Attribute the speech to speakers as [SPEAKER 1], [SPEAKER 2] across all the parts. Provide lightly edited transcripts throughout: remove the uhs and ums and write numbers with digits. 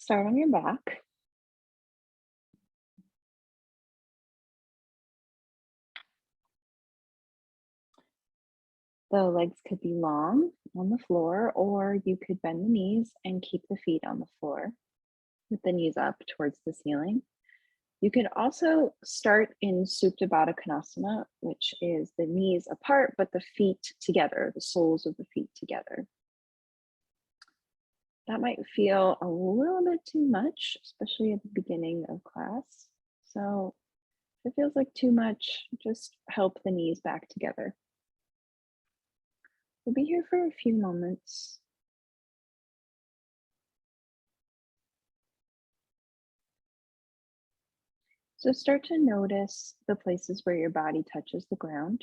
[SPEAKER 1] Start on your back. The legs could be long on the floor, or you could bend the knees and keep the feet on the floor with the knees up towards the ceiling. You could also start in Supta Baddha Konasana, which is the knees apart, but the feet together, the soles of the feet together. That might feel a little bit too much, especially at the beginning of class. So if it feels like too much, just help the knees back together. We'll be here for a few moments. So start to notice the places where your body touches the ground.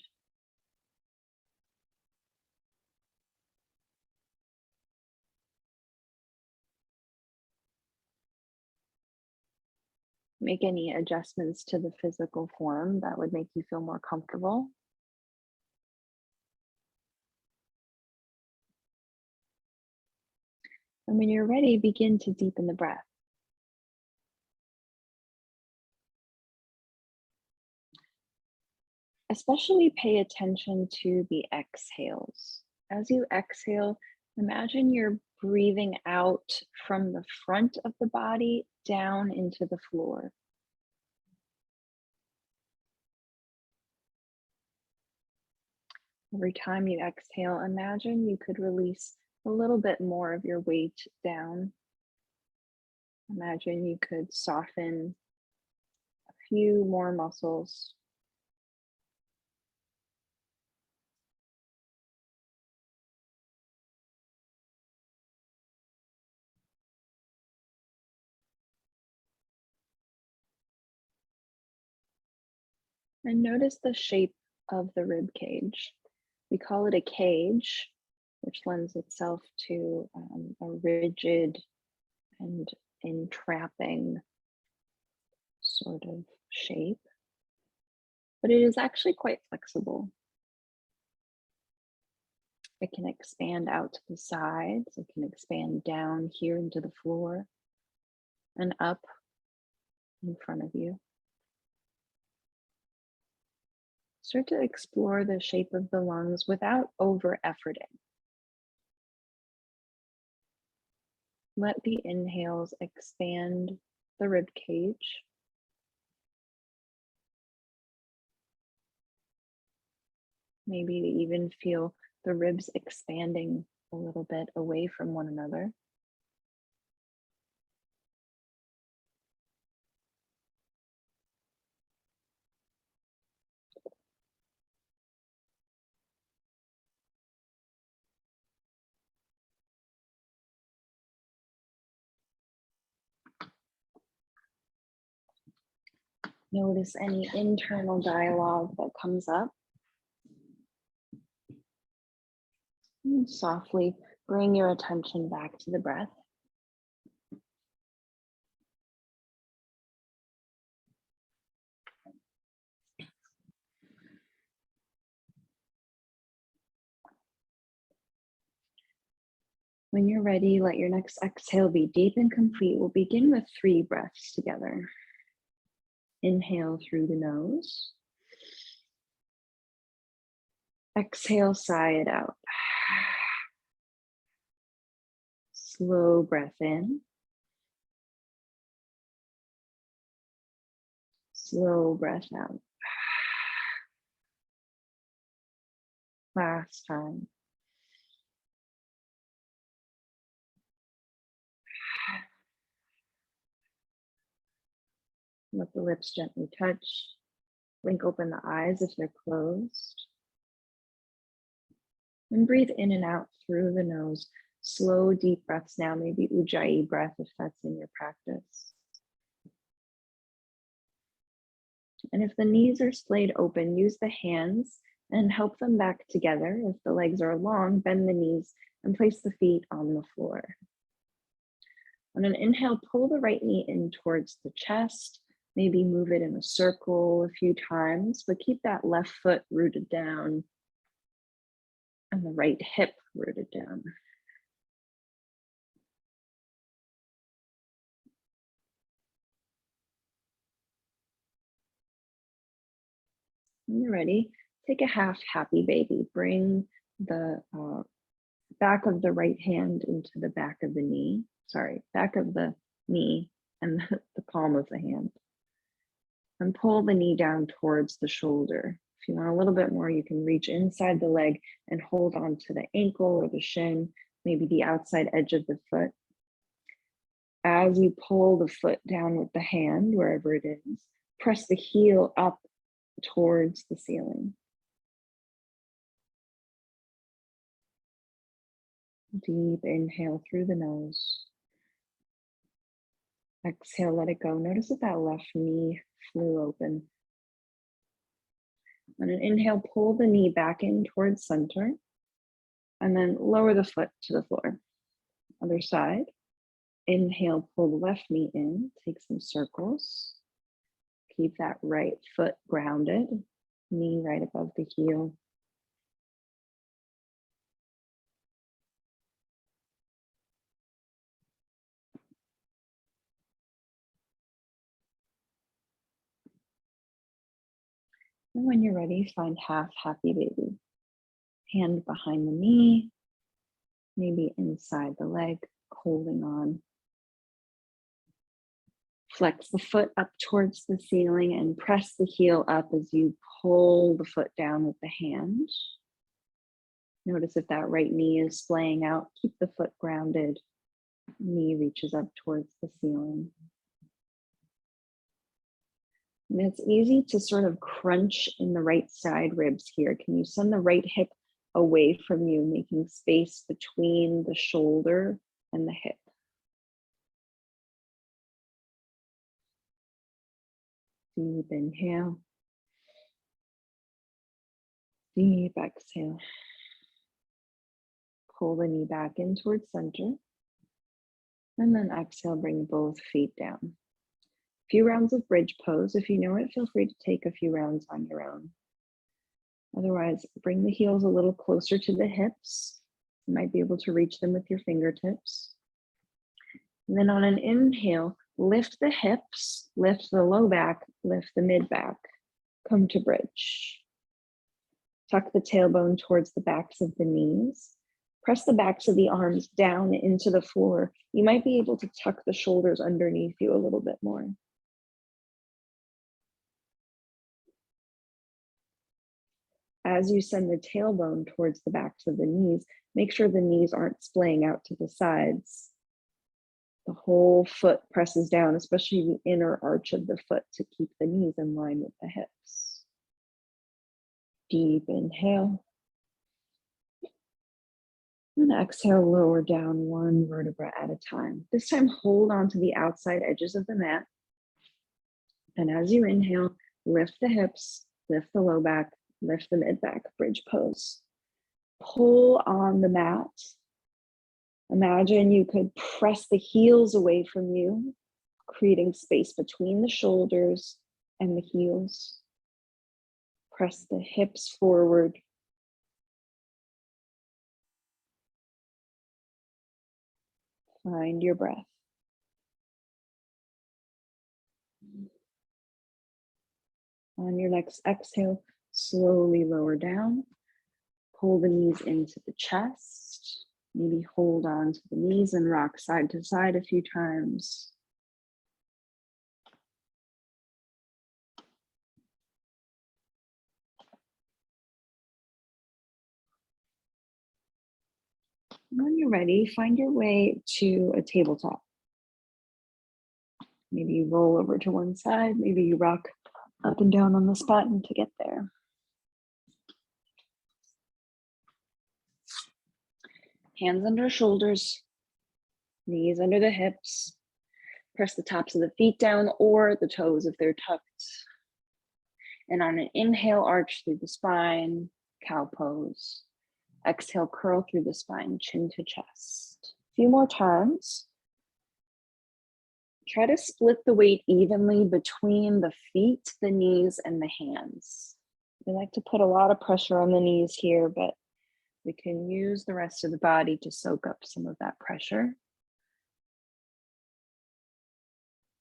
[SPEAKER 1] Make any adjustments to the physical form that would make you feel more comfortable. And when you're ready, begin to deepen the breath. Especially pay attention to the exhales. As you exhale, imagine you're breathing out from the front of the body down into the floor. Every time you exhale, imagine you could release a little bit more of your weight down. Imagine you could soften a few more muscles. And notice the shape of the rib cage. We call it a cage, which lends itself to a rigid and entrapping sort of shape, but it is actually quite flexible. It can expand out to the sides, it can expand down here into the floor and up in front of you. Start to explore the shape of the lungs without over-efforting. Let the inhales expand the rib cage. Maybe even feel the ribs expanding a little bit away from one another. Notice any internal dialogue that comes up. And softly bring your attention back to the breath. When you're ready, let your next exhale be deep and complete. We'll begin with 3 breaths together. Inhale through the nose. Exhale, sigh it out. Slow breath in. Slow breath out. Last time. Let the lips gently touch. Blink open the eyes if they're closed. And breathe in and out through the nose. Slow, deep breaths now, maybe Ujjayi breath if that's in your practice. And if the knees are splayed open, use the hands and help them back together. If the legs are long, bend the knees and place the feet on the floor. On an inhale, pull the right knee in towards the chest. Maybe move it in a circle a few times, but keep that left foot rooted down and the right hip rooted down. When you're ready, take a half happy baby. Bring the back of the right hand into the back of the knee. Sorry, back of the knee and the palm of the hand. And pull the knee down towards the shoulder. If you want a little bit more, you can reach inside the leg and hold on to the ankle or the shin, maybe the outside edge of the foot. As you pull the foot down with the hand, wherever it is, press the heel up towards the ceiling. Deep inhale through the nose. Exhale, let it go. Notice that that left knee flew open. On an inhale, pull the knee back in towards center, and then lower the foot to the floor. Other side. Inhale, pull the left knee in, take some circles. Keep that right foot grounded, knee right above the heel. And when you're ready, find half happy baby. Hand behind the knee, maybe inside the leg, holding on. Flex the foot up towards the ceiling and press the heel up as you pull the foot down with the hand. Notice if that right knee is splaying out, keep the foot grounded. Knee reaches up towards the ceiling. And it's easy to sort of crunch in the right side ribs here. Can you send the right hip away from you, making space between the shoulder and the hip? Deep inhale. Deep exhale. Pull the knee back in towards center. And then exhale, bring both feet down. Few rounds of bridge pose. If you know it, feel free to take a few rounds on your own. Otherwise, bring the heels a little closer to the hips. You might be able to reach them with your fingertips. And then on an inhale, lift the hips, lift the low back, lift the mid back. Come to bridge. Tuck the tailbone towards the backs of the knees. Press the backs of the arms down into the floor. You might be able to tuck the shoulders underneath you a little bit more. As you send the tailbone towards the backs of the knees, make sure the knees aren't splaying out to the sides. The whole foot presses down, especially the inner arch of the foot, to keep the knees in line with the hips. Deep inhale. And exhale, lower down one vertebra at a time. This time, hold on to the outside edges of the mat. And as you inhale, lift the hips, lift the low back, lift the mid back, bridge pose. Pull on the mat. Imagine you could press the heels away from you, creating space between the shoulders and the heels. Press the hips forward. Find your breath. On your next exhale, slowly lower down. Pull the knees into the chest. Maybe hold on to the knees and rock side to side a few times. When you're ready, find your way to a tabletop. Maybe you roll over to one side, maybe you rock up and down on the spot and to get there. Hands under shoulders, knees under the hips. Press the tops of the feet down or the toes if they're tucked. And on an inhale, arch through the spine, cow pose. Exhale, curl through the spine, chin to chest. A few more times. Try to split the weight evenly between the feet, the knees, and the hands. We like to put a lot of pressure on the knees here, but we can use the rest of the body to soak up some of that pressure.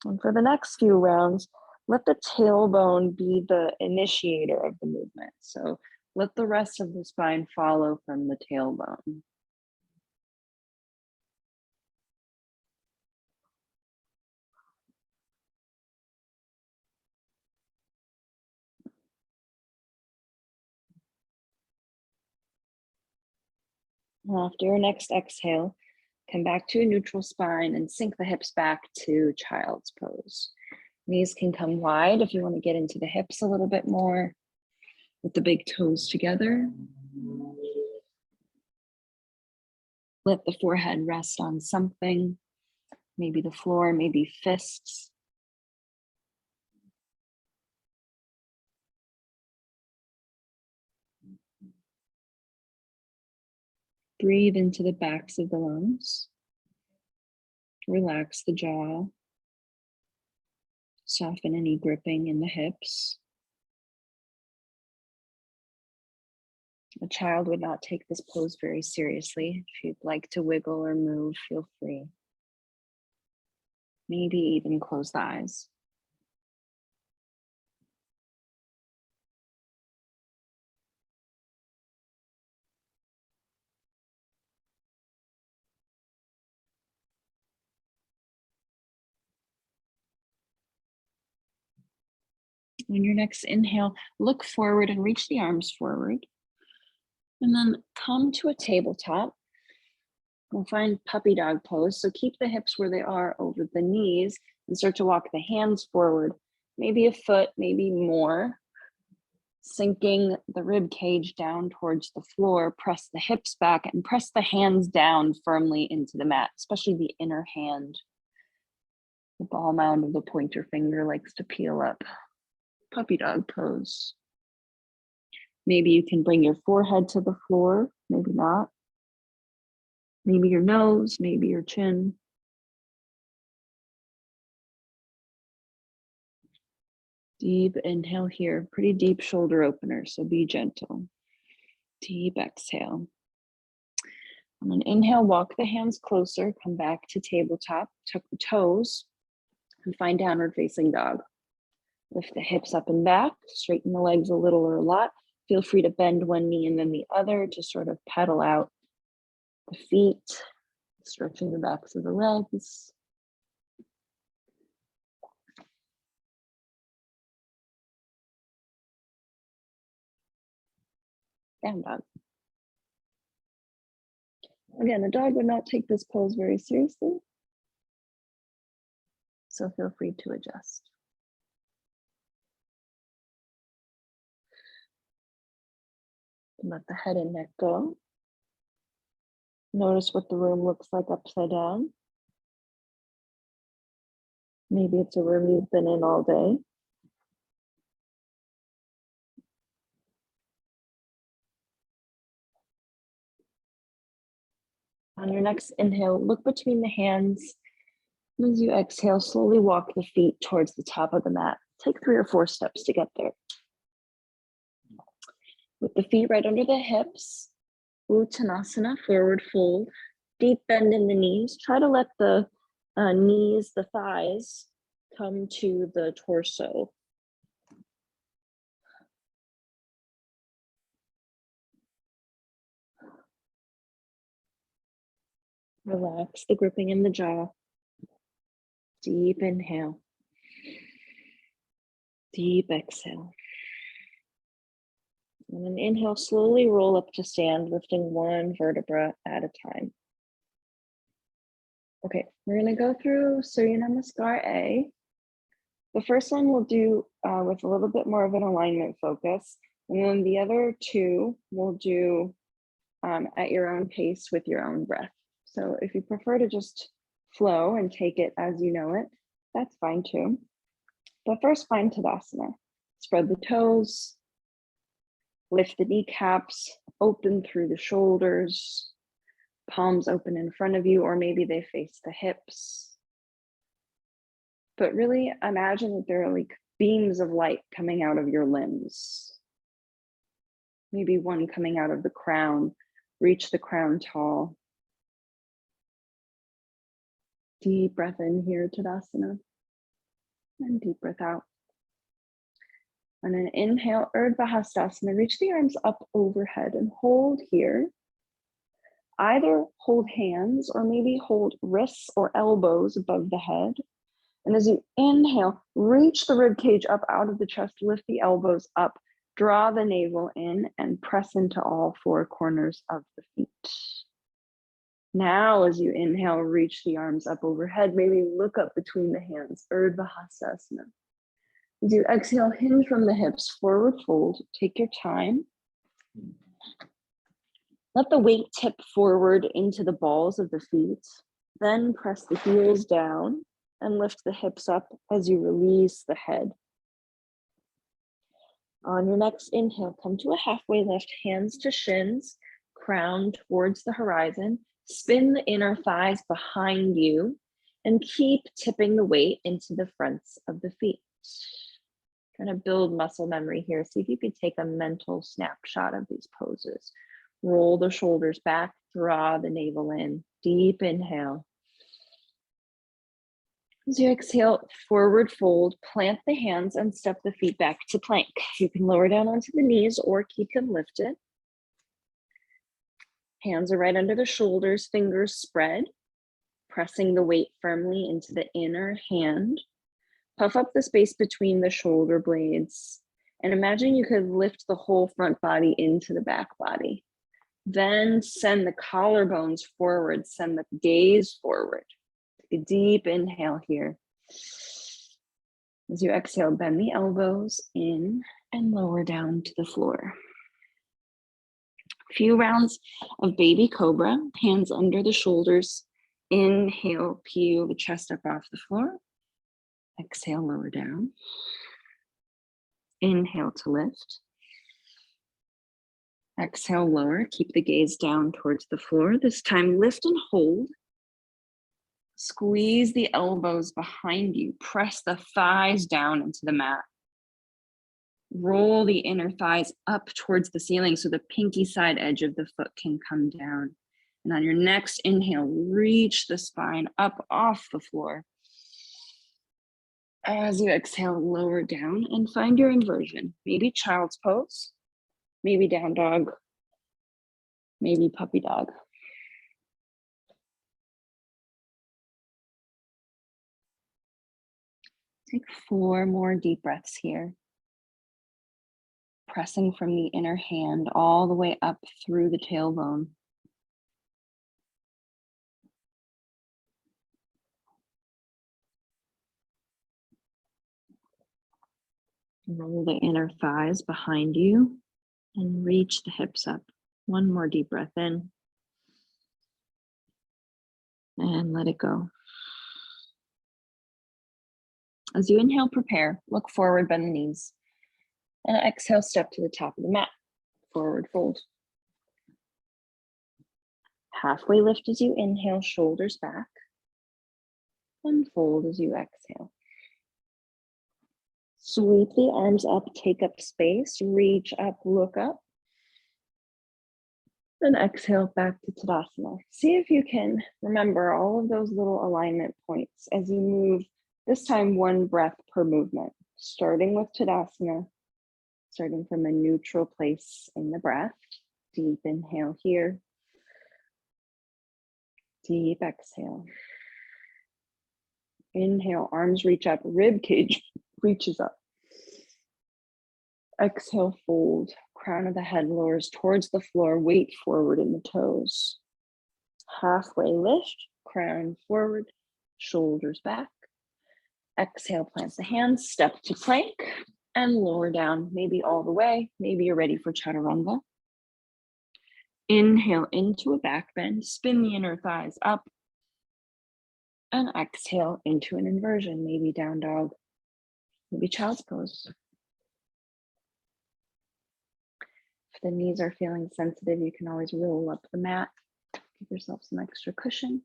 [SPEAKER 1] And for the next few rounds, let the tailbone be the initiator of the movement. So let the rest of the spine follow from the tailbone. After your next exhale, come back to a neutral spine and sink the hips back to child's pose. Knees can come wide if you want to get into the hips a little bit more with the big toes together. Let the forehead rest on something, maybe the floor, maybe fists. Breathe into the backs of the lungs. Relax the jaw. Soften any gripping in the hips. A child would not take this pose very seriously. If you'd like to wiggle or move, feel free. Maybe even close the eyes. On your next inhale, look forward and reach the arms forward. And then come to a tabletop. We'll find puppy dog pose. So keep the hips where they are over the knees and start to walk the hands forward. Maybe a foot, maybe more. Sinking the rib cage down towards the floor, press the hips back and press the hands down firmly into the mat, especially the inner hand. The ball mound of the pointer finger likes to peel up. Puppy dog pose. Maybe you can bring your forehead to the floor, maybe not. Maybe your nose, maybe your chin. Deep inhale here, pretty deep shoulder opener, so be gentle. Deep exhale. On an inhale, walk the hands closer, come back to tabletop, tuck the toes, and find downward facing dog. Lift the hips up and back, straighten the legs a little or a lot. Feel free to bend one knee and then the other to sort of pedal out the feet, stretching the backs of the legs. Down dog. Again, a dog would not take this pose very seriously, so feel free to adjust. Let the head and neck go. Notice what the room looks like upside down. Maybe it's a room you've been in all day. On your next inhale, look between the hands. As you exhale, slowly walk the feet towards the top of the mat. Take 3 or 4 steps to get there. With the feet right under the hips, Uttanasana, forward fold. Deep bend in the knees. Try to let the knees, the thighs, come to the torso. Relax the gripping in the jaw. Deep inhale. Deep exhale. And then inhale, slowly roll up to stand, lifting 1 vertebra at a time. Okay, we're gonna go through Surya Namaskar A. The first one we'll do with a little bit more of an alignment focus. And then the other 2 we'll do at your own pace with your own breath. So if you prefer to just flow and take it as you know it, that's fine too. But first, find Tadasana. Spread the toes, lift the kneecaps, open through the shoulders, palms open in front of you, or maybe they face the hips. But really imagine that there are like beams of light coming out of your limbs. Maybe one coming out of the crown. Reach the crown tall. Deep breath in here, Tadasana. And deep breath out. On an inhale, Virabhadrasana, reach the arms up overhead and hold here. Either hold hands or maybe hold wrists or elbows above the head. And as you inhale, reach the rib cage up out of the chest, lift the elbows up, draw the navel in and press into all four corners of the feet. Now, as you inhale, reach the arms up overhead, maybe look up between the hands, Virabhadrasana. As you exhale, hinge from the hips, forward fold, take your time. Let the weight tip forward into the balls of the feet, then press the heels down and lift the hips up as you release the head. On your next inhale, come to a halfway lift, hands to shins, crown towards the horizon, spin the inner thighs behind you, and keep tipping the weight into the fronts of the feet. Trying to build muscle memory here. See if you could take a mental snapshot of these poses. Roll the shoulders back, draw the navel in, deep inhale. As you exhale, forward fold, plant the hands and step the feet back to plank. You can lower down onto the knees or keep them lifted. Hands are right under the shoulders, fingers spread, pressing the weight firmly into the inner hand. Puff up the space between the shoulder blades and imagine you could lift the whole front body into the back body. Then send the collarbones forward, send the gaze forward. Take a deep inhale here. As you exhale, bend the elbows in and lower down to the floor. A few rounds of baby cobra, hands under the shoulders. Inhale, peel the chest up off the floor. Exhale, lower down. Inhale to lift. Exhale, lower. Keep the gaze down towards the floor. This time, lift and hold. Squeeze the elbows behind you. Press the thighs down into the mat. Roll the inner thighs up towards the ceiling so the pinky side edge of the foot can come down. And on your next inhale, reach the spine up off the floor. As you exhale, lower down and find your inversion. Maybe child's pose, maybe down dog, maybe puppy dog. Take 4 more deep breaths here. Pressing from the inner hand all the way up through the tailbone. Roll the inner thighs behind you and reach the hips up. 1 more deep breath in. And let it go. As you inhale, prepare. Look forward, bend the knees. And exhale, step to the top of the mat. Forward fold. Halfway lift as you inhale, shoulders back. And fold as you exhale. Sweep the arms up, take up space, reach up, look up. Then exhale back to Tadasana. See if you can remember all of those little alignment points as you move, this time 1 breath per movement. Starting with Tadasana, starting from a neutral place in the breath. Deep inhale here. Deep exhale. Inhale, arms reach up, rib cage reaches up. Exhale, fold. Crown of the head lowers towards the floor, weight forward in the toes. Halfway lift, crown forward, shoulders back. Exhale, plant the hands, step to plank, and lower down, maybe all the way. Maybe you're ready for chaturanga. Inhale into a back bend, spin the inner thighs up, and exhale into an inversion, maybe down dog, maybe child's pose. If the knees are feeling sensitive, you can always roll up the mat, give yourself some extra cushion.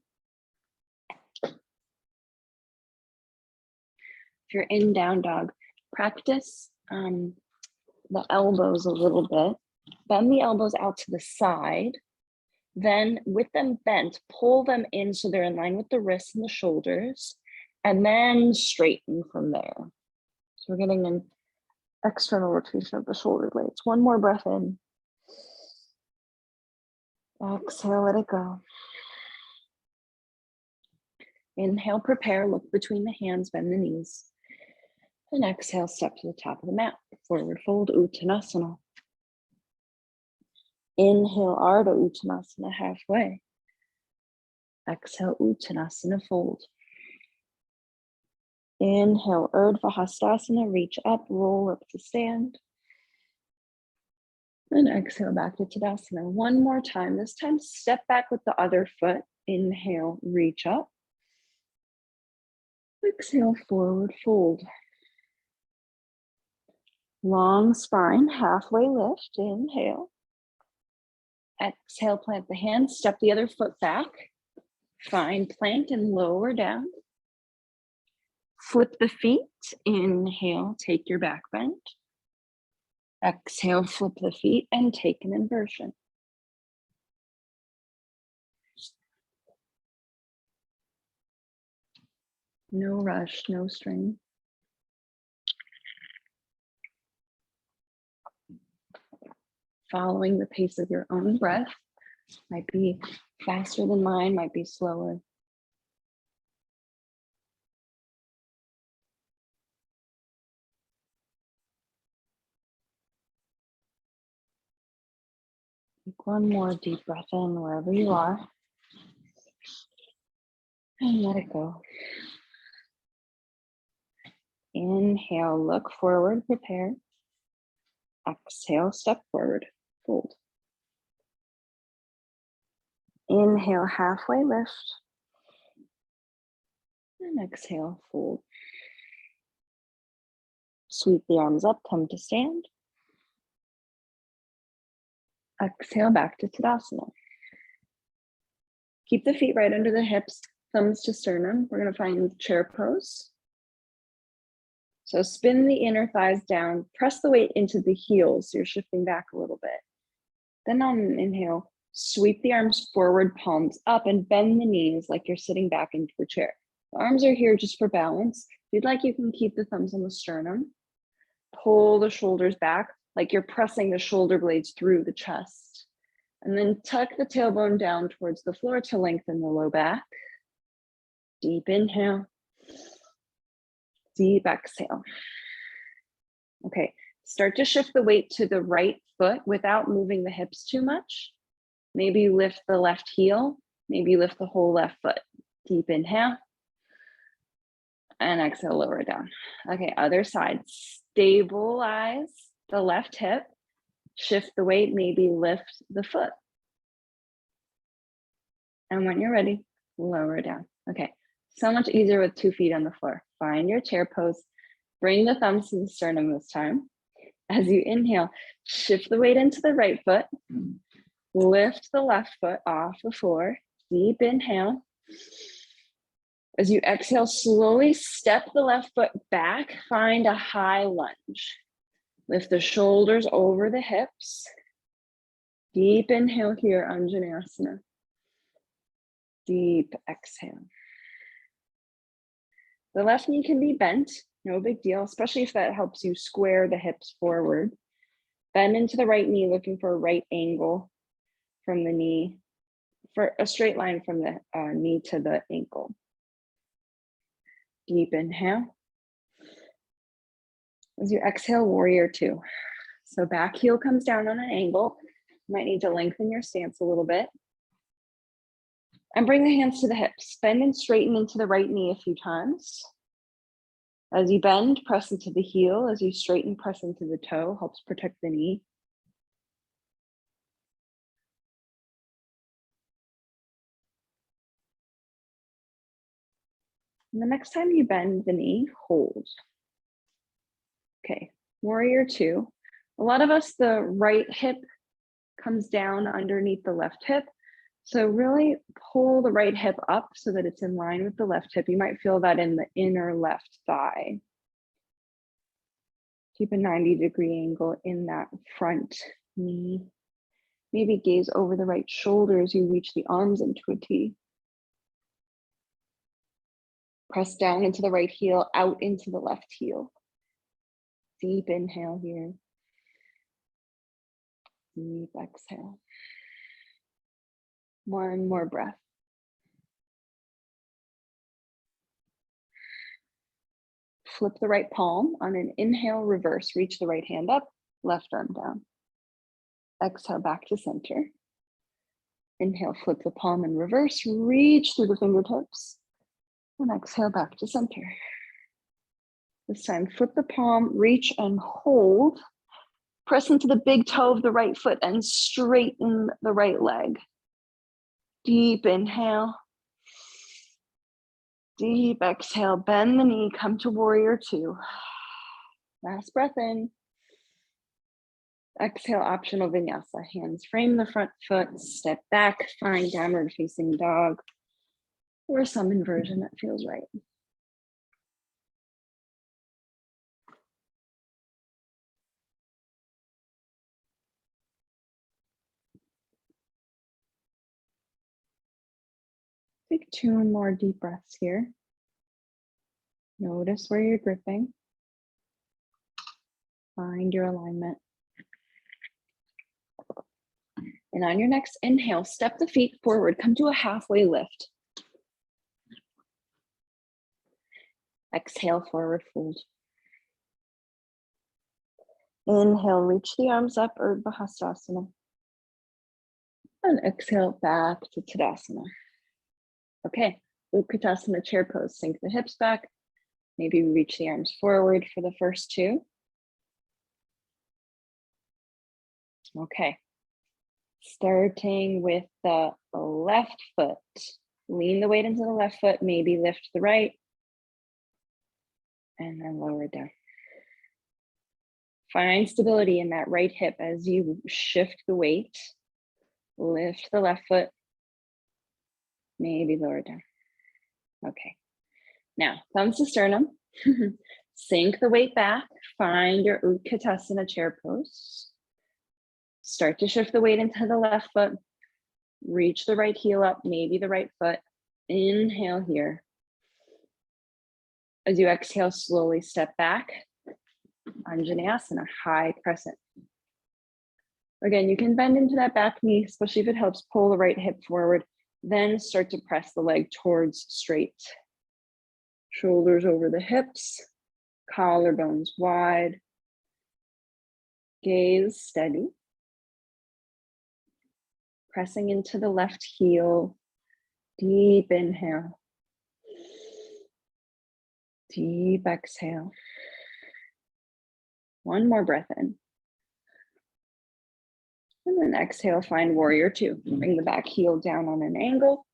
[SPEAKER 1] If you're in down dog, practice the elbows a little bit. Bend the elbows out to the side. Then with them bent, pull them in so they're in line with the wrists and the shoulders, and then straighten from there. So we're getting external rotation of the shoulder blades. One more breath in. Exhale, let it go. Inhale, prepare, look between the hands, bend the knees. And exhale, step to the top of the mat. Forward fold, Uttanasana. Inhale, Ardha Uttanasana halfway. Exhale, Uttanasana fold. Inhale, Urdhva Hastasana, reach up, roll up to stand. And exhale back to Tadasana. One more time. This time, step back with the other foot. Inhale, reach up. Exhale, forward fold. Long spine, halfway lift. Inhale. Exhale, plant the hands, step the other foot back. Find plank and lower down. Flip the feet. Inhale, take your back bend. Exhale, flip the feet and take an inversion. No rush, no strain. Following the pace of your own breath. Might be faster than mine, might be slower. Take one more deep breath in wherever you are. And let it go. Inhale, look forward, prepare. Exhale, step forward, fold. Inhale, halfway lift. And exhale, fold. Sweep the arms up, come to stand. Exhale, back to Tadasana. Keep the feet right under the hips, thumbs to sternum. We're gonna find chair pose. So spin the inner thighs down, press the weight into the heels, so you're shifting back a little bit. Then on an inhale, sweep the arms forward, palms up, and bend the knees like you're sitting back into a chair. The arms are here just for balance. If you'd like, you can keep the thumbs on the sternum. Pull the shoulders back like you're pressing the shoulder blades through the chest. And then tuck the tailbone down towards the floor to lengthen the low back. Deep inhale. Deep exhale. Okay, start to shift the weight to the right foot without moving the hips too much. Maybe lift the left heel, maybe lift the whole left foot. Deep inhale. And exhale, lower it down. Okay, other side. Stabilize the left hip. Shift the weight, maybe lift the foot. And when you're ready, lower it down. Okay, so much easier with 2 feet on the floor. Find your chair pose. Bring the thumbs to the sternum this time. As you inhale, shift the weight into the right foot. Lift the left foot off the floor. Deep inhale. As you exhale, slowly step the left foot back. Find a high lunge. Lift the shoulders over the hips. Deep inhale here, Anjaneyasana. Deep exhale. The left knee can be bent, no big deal, especially if that helps you square the hips forward. Bend into the right knee, looking for a right angle from the knee, for a straight line from the knee to the ankle. Deep inhale. As you exhale, warrior 2. So back heel comes down on an angle. You might need to lengthen your stance a little bit. And bring the hands to the hips. Bend and straighten into the right knee a few times. As you bend, press into the heel. As you straighten, press into the toe. Helps protect the knee. And the next time you bend the knee, hold. Okay, warrior 2. A lot of us, the right hip comes down underneath the left hip. So really pull the right hip up so that it's in line with the left hip. You might feel that in the inner left thigh. Keep a 90-degree angle in that front knee. Maybe gaze over the right shoulder as you reach the arms into a T. Press down into the right heel, out into the left heel. Deep inhale here. Deep exhale. One more breath. Flip the right palm. On an inhale, reverse. Reach the right hand up, left arm down. Exhale back to center. Inhale, flip the palm in reverse. Reach through the fingertips. And exhale back to center. This time, flip the palm, reach and hold. Press into the big toe of the right foot and straighten the right leg. Deep inhale. Deep exhale. Bend the knee. Come to warrior two. Last breath in. Exhale, optional vinyasa. Hands frame the front foot. Step back. Find downward facing dog. Or some inversion that feels right. Take 2 more deep breaths here. Notice where you're gripping. Find your alignment. And on your next inhale, step the feet forward. Come to a halfway lift. Exhale, forward fold. Inhale, reach the arms up, Virabhadrasana. And exhale, back to Tadasana. Okay, Utkatasana chair pose. Sink the hips back. Maybe reach the arms forward for the first two. Okay, starting with the left foot. Lean the weight into the left foot, maybe lift the right, and then lower it down. Find stability in that right hip as you shift the weight. Lift the left foot, maybe lower it down. Okay, now thumbs to sternum. Sink the weight back, find your Utkatasana chair pose. Start to shift the weight into the left foot. Reach the right heel up, maybe the right foot. Inhale here. As you exhale, slowly step back. Anjaneyasana, high crescent. Again, you can bend into that back knee, especially if it helps pull the right hip forward. Then start to press the leg towards straight. Shoulders over the hips, collarbones wide. Gaze steady. Pressing into the left heel. Deep inhale. Deep exhale. One more breath in. And then exhale, find warrior two. Bring the back heel down on an angle.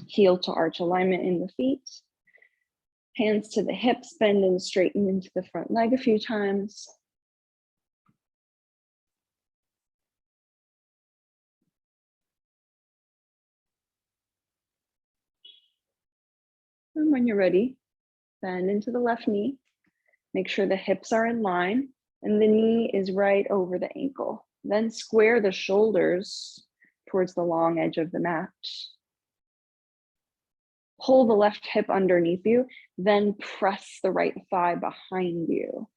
[SPEAKER 1] Heel to arch alignment in the feet. Hands to the hips, bend and straighten into the front leg a few times. And when you're ready, bend into the left knee. Make sure the hips are in line and the knee is right over the ankle. Then square the shoulders towards the long edge of the mat. Pull the left hip underneath you, then press the right thigh behind you.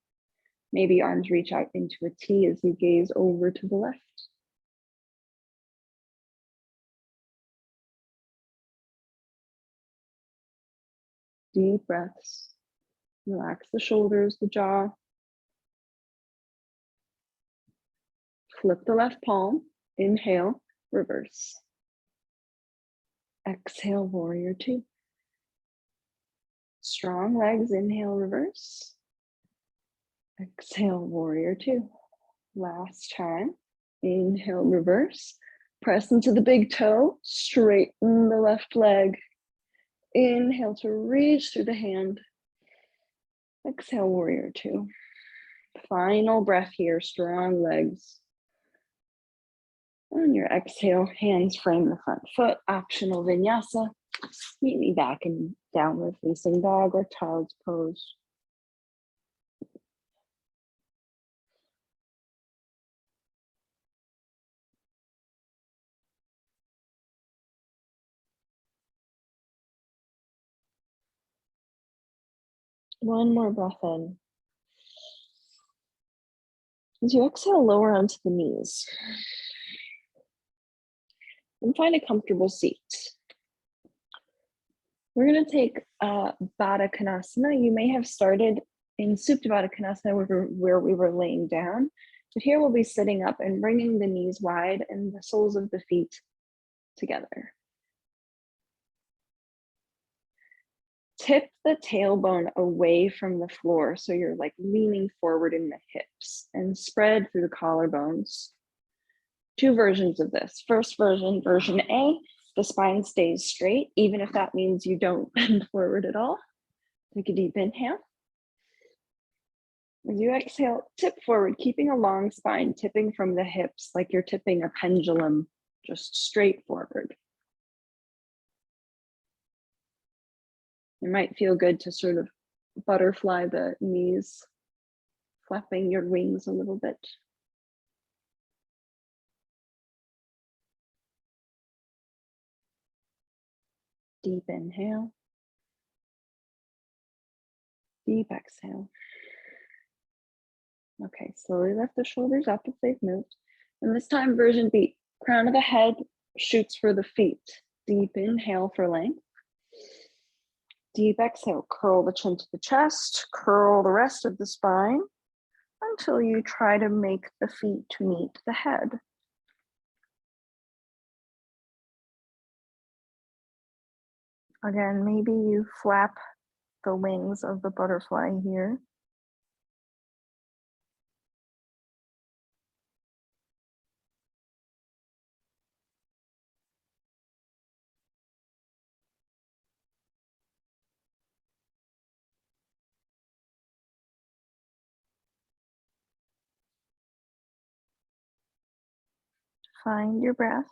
[SPEAKER 1] Maybe arms reach out into a T as you gaze over to the left. Deep breaths. Relax the shoulders, the jaw. Flip the left palm. Inhale, reverse. Exhale, warrior two. Strong legs, inhale, reverse. Exhale, warrior two. Last time. Inhale, reverse. Press into the big toe. Straighten the left leg. Inhale to reach through the hand. Exhale, warrior two. Final breath here, strong legs. On your exhale, hands frame the front foot, optional vinyasa. Meet me back in downward facing dog or child's pose. One more breath in. As you exhale, lower onto the knees. And find a comfortable seat. We're going to take Baddha konasana. You may have started in Supta Baddha konasana where we were laying down. But here we'll be sitting up and bringing the knees wide and the soles of the feet together. Tip the tailbone away from the floor so you're like leaning forward in the hips and spread through the collarbones. Two versions of this. First version, version A, the spine stays straight, even if that means you don't bend forward at all. Take a deep inhale. As you exhale, tip forward, keeping a long spine, tipping from the hips like you're tipping a pendulum, just straight forward. It might feel good to sort of butterfly the knees, flapping your wings a little bit. Deep inhale. Deep exhale. Okay, slowly lift the shoulders up if they've moved. And this time, version B, crown of the head shoots for the feet. Deep inhale for length. Deep exhale, curl the chin to the chest, curl the rest of the spine until you try to make the feet meet the head. Again, maybe you flap the wings of the butterfly here. Find your breath.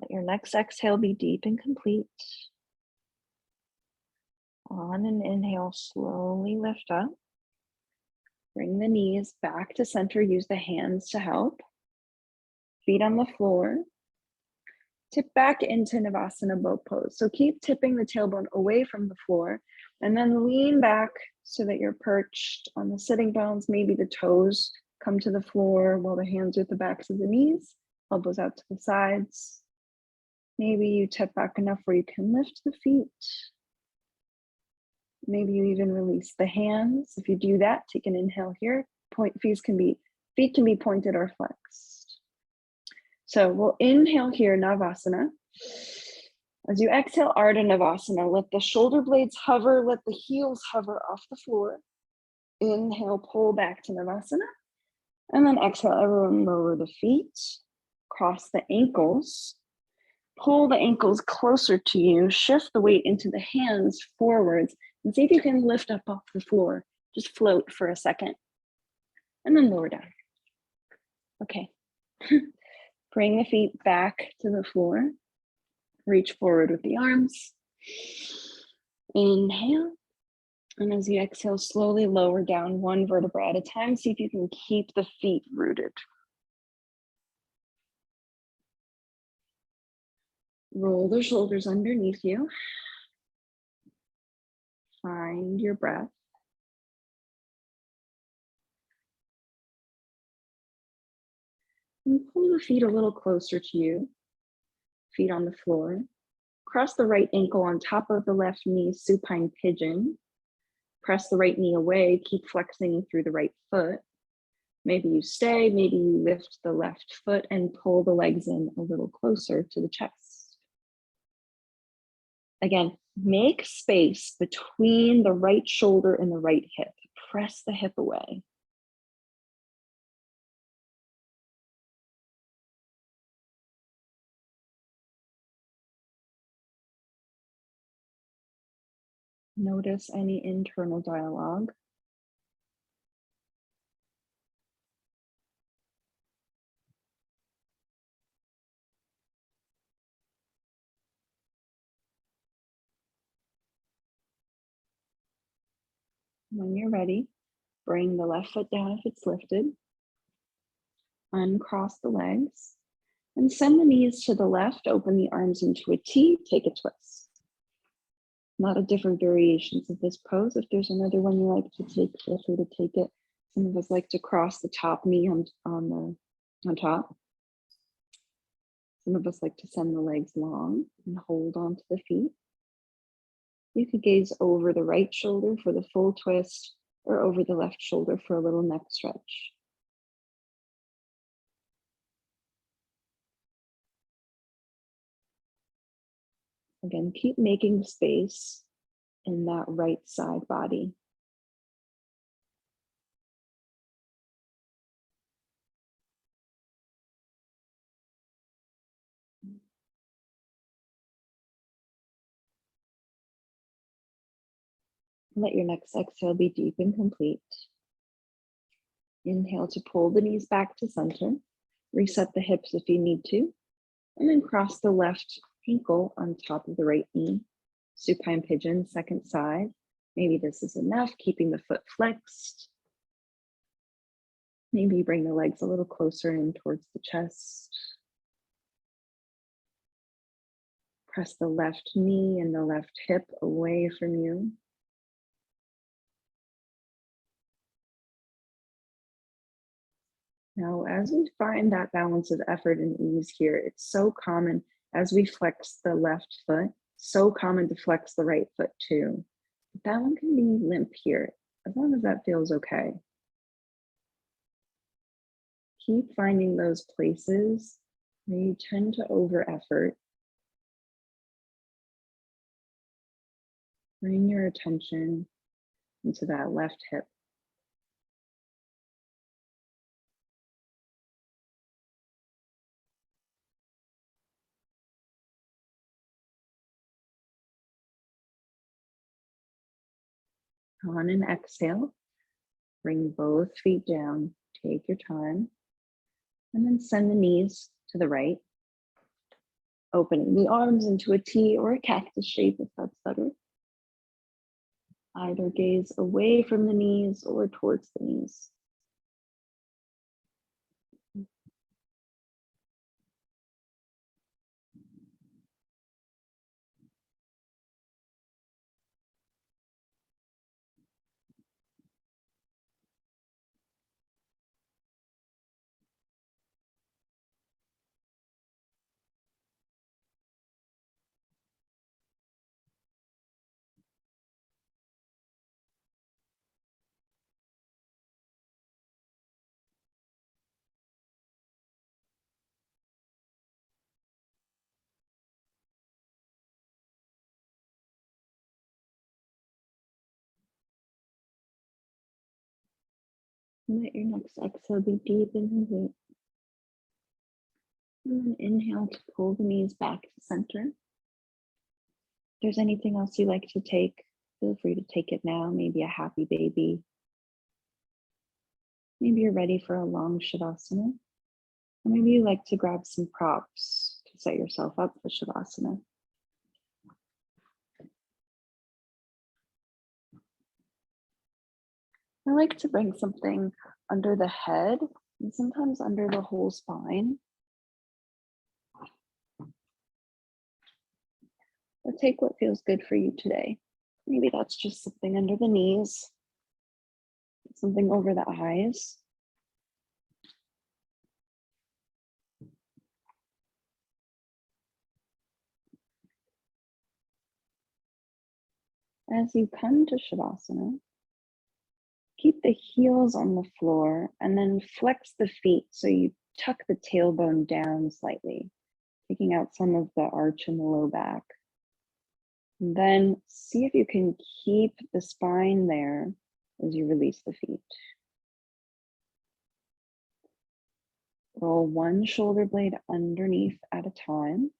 [SPEAKER 1] Let your next exhale be deep and complete. On an inhale, slowly lift up. Bring the knees back to center. Use the hands to help. Feet on the floor. Tip back into Navasana boat pose. So keep tipping the tailbone away from the floor and then lean back so that you're perched on the sitting bones. Maybe the toes come to the floor while the hands are at the backs of the knees, elbows out to the sides. Maybe you tip back enough where you can lift the feet. Maybe you even release the hands. If you do that, take an inhale here. Feet can be pointed or flexed. So we'll inhale here, Navasana. As you exhale, Ardha Navasana, let the shoulder blades hover, let the heels hover off the floor. Inhale, pull back to Navasana. And then exhale, everyone lower the feet, cross the ankles, pull the ankles closer to you, shift the weight into the hands forwards, and see if you can lift up off the floor. Just float for a second, and then lower down. Okay. Bring the feet back to the floor. Reach forward with the arms. Inhale. And as you exhale, slowly lower down one vertebra at a time. See if you can keep the feet rooted. Roll the shoulders underneath you. Find your breath. And pull the feet a little closer to you. Feet on the floor. Cross the right ankle on top of the left knee, supine pigeon. Press the right knee away, keep flexing through the right foot. Maybe you stay, maybe you lift the left foot and pull the legs in a little closer to the chest. Again, make space between the right shoulder and the right hip. Press the hip away. Notice any internal dialogue. When you're ready, bring the left foot down if it's lifted. Uncross the legs And send the knees to the left, open the arms into a T, take a twist. A lot of different variations of this pose. If there's another one you like to take, feel free to take it. Some of us like to cross the top knee on top. Some of us like to send the legs long and hold onto the feet. You could gaze over the right shoulder for the full twist or over the left shoulder for a little neck stretch. Again, keep making space in that right side body. Let your next exhale be deep and complete. Inhale to pull the knees back to center. Reset the hips if you need to. And then cross the left ankle on top of the right knee. Supine pigeon, second side. Maybe this is enough, keeping the foot flexed. Maybe you bring the legs a little closer in towards the chest. Press the left knee and the left hip away from you. Now, as we find that balance of effort and ease here, it's so common as we flex the left foot, so common to flex the right foot too. But that one can be limp here, as long as that feels okay. Keep finding those places where you tend to over effort. Bring your attention into that left hip. On an exhale, bring both feet down, take your time, and then send the knees to the right. Opening the arms into a T or a cactus shape if that's better. Either gaze away from the knees or towards the knees. Let your next exhale be deep and complete. And then inhale to pull the knees back to center. If there's anything else you like to take, feel free to take it now. Maybe a happy baby. Maybe you're ready for a long Shavasana. Or maybe you like to grab some props to set yourself up for Shavasana. I like to bring something under the head and sometimes under the whole spine. Or take what feels good for you today. Maybe that's just something under the knees, something over the eyes. As you come to Shavasana, keep the heels on the floor and then flex the feet so you tuck the tailbone down slightly, taking out some of the arch in the low back. And then see if you can keep the spine there as you release the feet. Roll one shoulder blade underneath at a time.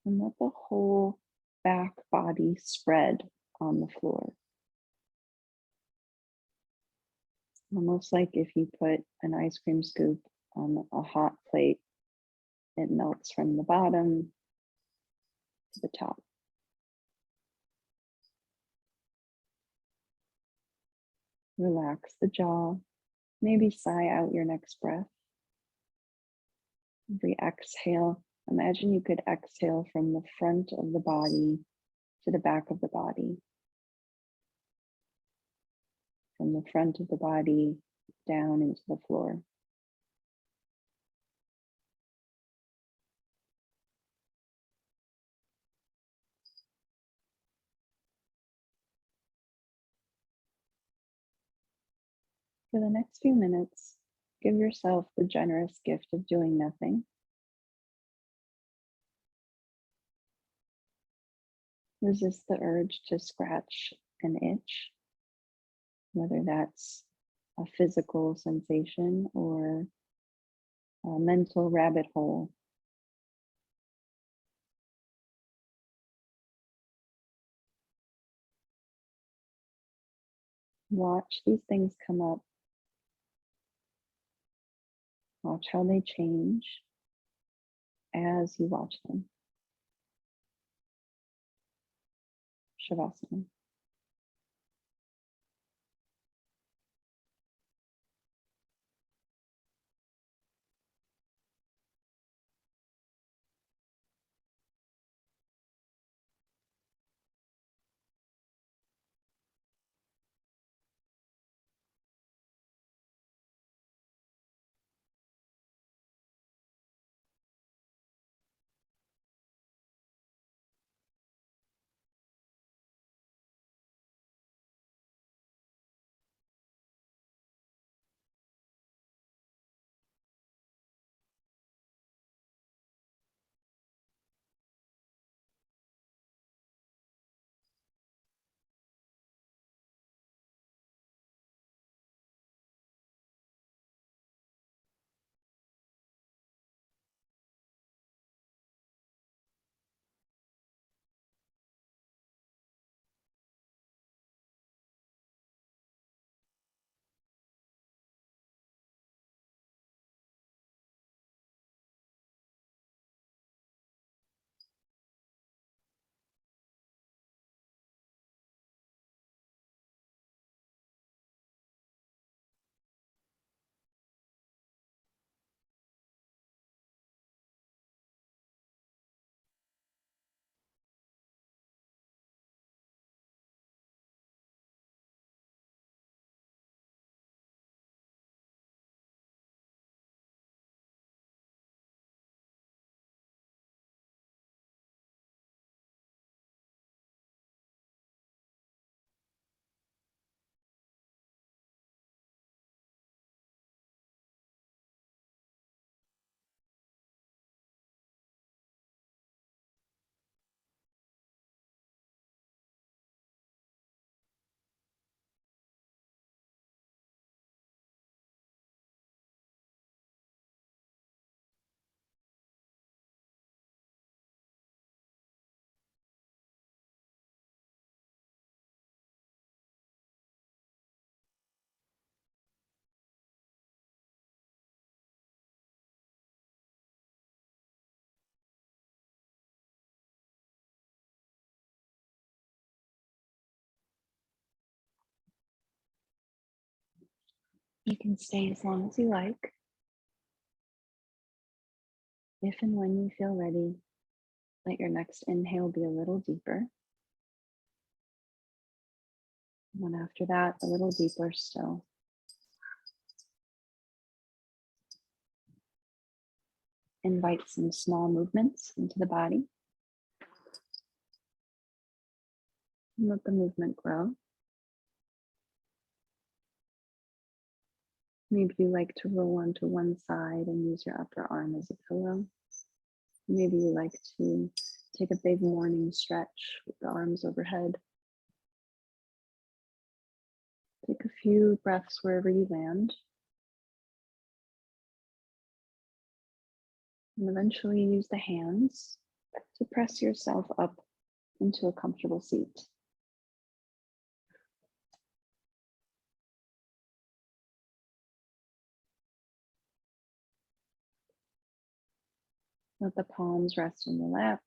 [SPEAKER 1] And let the whole back body spread on the floor. Almost like if you put an ice cream scoop on a hot plate, it melts from the bottom to the top. Relax the jaw. Maybe sigh out your next breath. Every exhale, imagine you could exhale from the front of the body to the back of the body. From the front of the body down into the floor. For the next few minutes, give yourself the generous gift of doing nothing. Resist the urge to scratch an itch, whether that's a physical sensation or a mental rabbit hole. Watch these things come up. Watch how they change as you watch them. Shavasana. You can stay as long as you like. If and when you feel ready, let your next inhale be a little deeper. And then after that, a little deeper still. Invite some small movements into the body. And let the movement grow. Maybe you like to roll onto one side and use your upper arm as a pillow. Maybe you like to take a big morning stretch with the arms overhead. Take a few breaths wherever you land. And eventually use the hands to press yourself up into a comfortable seat. Let the palms rest in the lap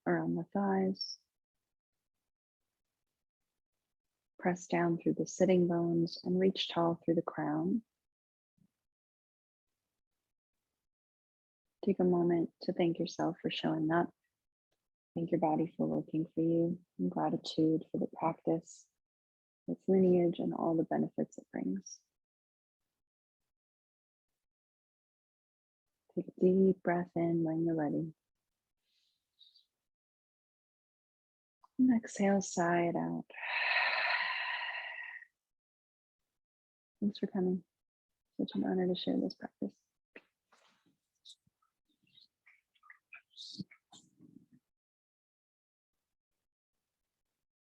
[SPEAKER 1] or on the thighs. Press down through the sitting bones and reach tall through the crown. Take a moment to thank yourself for showing up. Thank your body for working for you, and gratitude for the practice, its lineage, and all the benefits it brings. Take a deep breath in when you're ready. And exhale, sigh it out. Thanks for coming. Such an honor to share this practice.